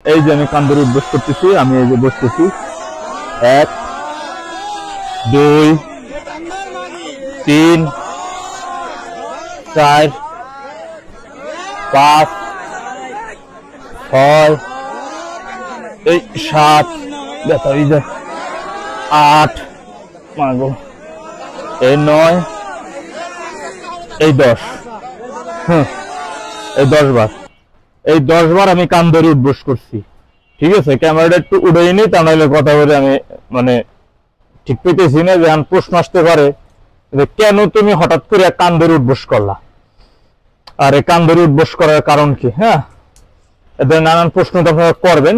এই যে আমি কান ধরে উঠবস করতেছি, আমি এই যে বসতেছি। 1 2 3 4 5 6 এই 7 ব্যথা এই যে 8 মাগো এই 9 এই 10 এই 10 বার, এই 10 বার আমি কান ধরে উঠবস করছি। ঠিক আছে, ক্যামেরাটা একটু উড়াই নি, তা নাহলে কথা বলে আমি মানে ঠিক পেতেছি না। যে প্রশ্ন আসতে পারে যে কেন তুমি হঠাৎ করে কান ধরে উঠবস করলা, আর এই কান ধরে উঠবস করার কারণ কি। হ্যাঁ, এদের নানান প্রশ্ন আপনারা করবেন।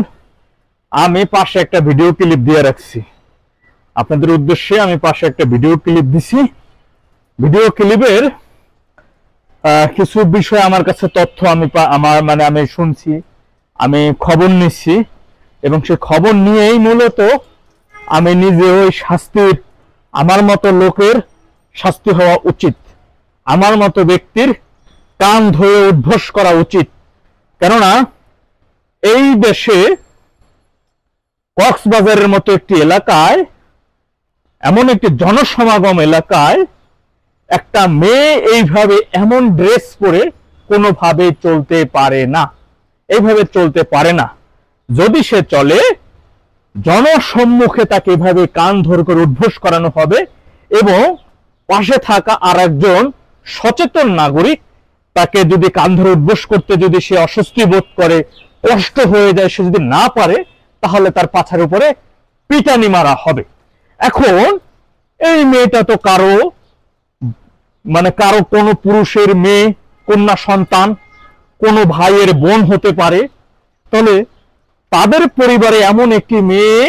আমি পাশে একটা ভিডিও ক্লিপ দিয়ে রাখছি আপনাদের উদ্দেশ্যে। আমি পাশে একটা ভিডিও ক্লিপ দিছি। ভিডিও ক্লিপের কিছু বিষয় আমার কাছে তথ্য আমি শুনছি, আমি খবর নিচ্ছি, এবং সেই খবর নিয়েই মূলত আমি নিজে ওই শাস্তির, আমার মতো লোকের শাস্তি হওয়া উচিত, আমার মতো ব্যক্তির কান ধরে উদ্ভস করা উচিত। কেননা এই দেশে কক্সবাজারের মতো একটি এলাকায়, এমন একটি জনসমাগম এলাকায় একটা মেয়ে এইভাবে এমন ড্রেস পরে কোনোভাবে চলতে পারে না, এইভাবে চলতে পারে না। যদি সে চলে, জনসম্মুখে তাকে এভাবে কান ধরে করে উদ্ভস করানো হবে, এবং পাশে থাকা আর একজন সচেতন নাগরিক তাকে যদি কান ধরে উদ্ভস করতে যদি সে অস্বস্তি বোধ করে, কষ্ট হয়ে যায়, সে যদি না পারে, তাহলে তার পাছার উপরে পিটানি মারা হবে। এখন এই মেয়েটা তো কারো কোনো পুরুষের মেয়ে, কন্যা সন্তান, কোনো ভাইয়ের বোন হতে পারে। তাহলে তাদের পরিবারে এমন একটি মেয়ে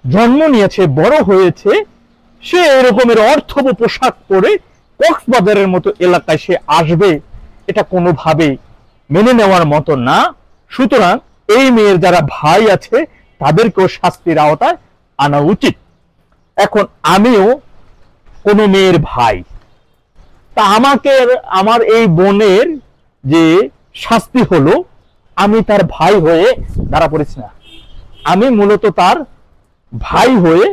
জন্ম নিয়েছে, বড় হয়েছে, সে এরকমের অর্থব পোশাক পরে কক্সবাজারের মতো এলাকায় সে আসবে, এটা কোনোভাবে মেনে নেওয়ার মতো না। সুতরাং এই মেয়ের যারা ভাই আছে তাদেরকেও শাস্তির আওতায় আনা উচিত। এখন আমিও কোনো মেয়ের ভাই, তা আমাকে আমার এই বোনের যে শাস্তি হলো, আমি তার ভাই হয়ে দাঁড়া পড়েছি না, আমি মূলত তার ভাই হয়ে,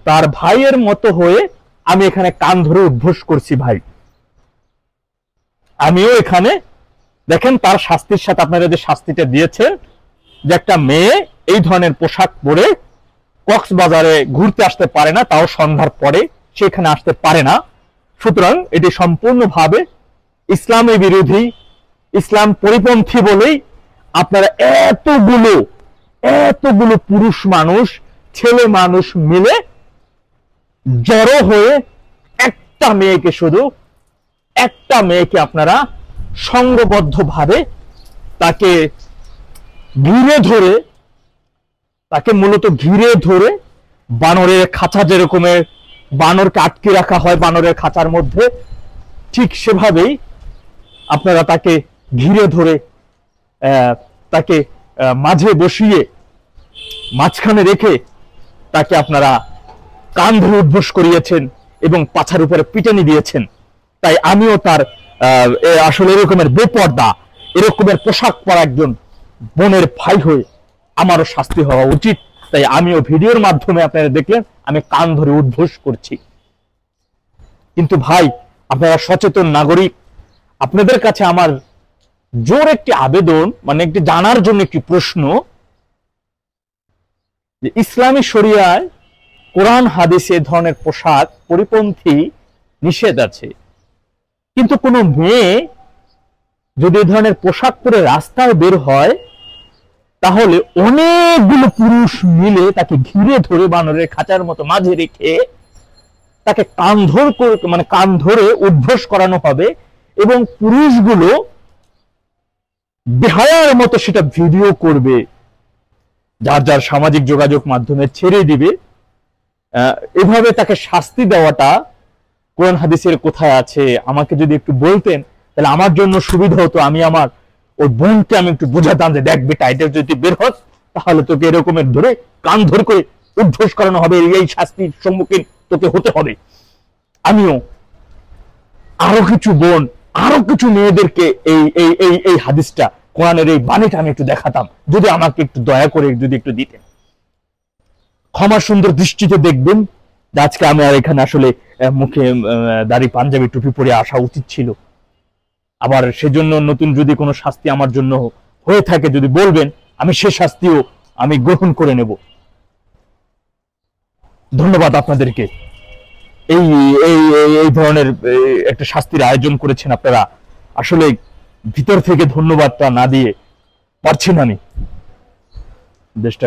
তার ভাইয়ের মতো হয়ে আমি এখানে কান ধরে উদ্ভস করছি। ভাই, আমিও এখানে দেখেন তার শাস্তির সাথে আপনারা যে শাস্তিটা দিয়েছেন, যে একটা মেয়ে এই ধরনের পোশাক পরে কক্সবাজারে ঘুরতে আসতে পারে না, তাও সন্ধ্যার পরে সেখানে আসতে পারে না। সুতরাং এটি সম্পূর্ণভাবে ইসলামের বিরোধী, ইসলাম পরিপন্থী বলেই আপনারা এতগুলো পুরুষ মানুষ, ছেলে মানুষ মিলে জড়ো হয়ে একটা মেয়েকে আপনারা সংঘবদ্ধভাবে তাকে মূলত ঘিরে ধরে বানরের খাঁচা, যেরকমের বানরকে আটকে রাখা হয় বানরের খাঁচার মধ্যে, ঠিক সেভাবেই আপনারা তাকে ঘিরে ধরে তাকে মাঝে বসিয়ে, মাঝখানে রেখে তাকে আপনারা কান ধরে উদ্ভস করিয়েছেন এবং পাছার উপরে পিটানি দিয়েছেন। তাই আমিও তার আসলে এরকমের বেপর্দা, এরকমের পোশাক পরা একজন বোনের ভাই হয়ে আমারও শাস্তি হওয়া উচিত। তাই আমিও ভিডিওর মাধ্যমে আপনারা দেখলেন আমি কান ধরে উদ্ভস করছি। কিন্তু ভাই, আপনারা সচেতন নাগরিক, আপনাদের কাছে আমার জোর একটি আবেদন, মানে একটি জানার জন্য একটি প্রশ্ন, যে ইসলামী শরিয়ায় কোরআন হাদিসে এ ধরনের পোশাক পরিপন্থী নিষেধ আছে, কিন্তু কোনো মেয়ে যদি এ ধরনের পোশাক পরে রাস্তায় বের হয়, তাহলে অনেকগুলো পুরুষ মিলে তাকে ঘিরে ধরে বানরের খাঁচার মতো মাঝে রেখে তাকে কান ধরে উদ্ভস করানো হবে, এবং পুরুষগুলো বেহায়ার মতো সেটা ভিডিও করবে, যার যার সামাজিক যোগাযোগ মাধ্যমে ছেড়ে দিবে। এভাবে তাকে শাস্তি দেওয়াটা কোরআন হাদিসের কোথায় আছে আমাকে যদি একটু বলতেন, তাহলে আমার জন্য সুবিধা হতো। আমি আমার ওই বোনকে আমি একটু বোঝাতাম যে দেখ বেটা, এটা যদি বের হস তাহলে তোকে এরকমের ধরে কান ধরে করে উদ্ভস করানো হবে, এই শাস্তির সম্মুখীন তোকে হতে হবে। আমিও আরো কিছু বোন, আরো কিছু মেয়েদেরকে এই হাদিসটা কোরআনের এই বাণীটা আমি একটু দেখাতাম, যদি আমাকে একটু দয়া করে যদি একটু দিতেন। ক্ষমা সুন্দর দৃষ্টিতে দেখবেন যে আজকে আমি আর এখানে আসলে মুখে দাড়ি পাঞ্জাবি টুপি পরে আসা উচিত ছিল। আবার সেজন্য নতুন যদি কোনো শাস্তি আমার জন্য হয়ে থাকে যদি বলবেন, আমি সে শাস্তিও আমি গ্রহণ করে নেব। ধন্যবাদ আপনাদেরকে। এই এই এই ধরনের একটা শাস্তির আয়োজন করেছেন আপনারা। আসলে ভিতর থেকে ধন্যবাদটা না দিয়ে পারছি না আমি। দেশটা